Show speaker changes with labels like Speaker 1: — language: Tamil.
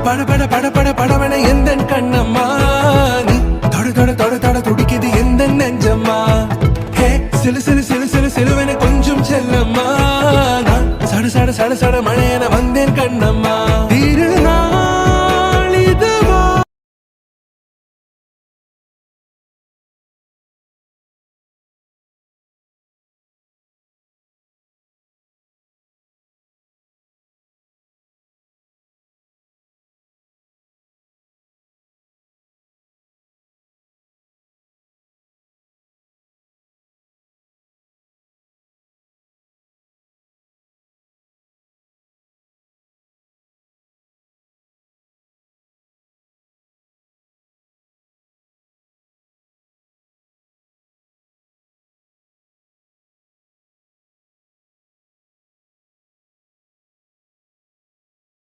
Speaker 1: பட பட பட பட படவன எந்த கண்ணம்மா நீ தொட தொட தொட தொட துடிக்குது எந்த நெஞ்சம்மா ஹே சிலு சிலு சிலு சிலு சிலுவன கொஞ்சம் செல்லம்மா நான் சட சட சட சட மழையன வந்தேன் கண்ணம்மா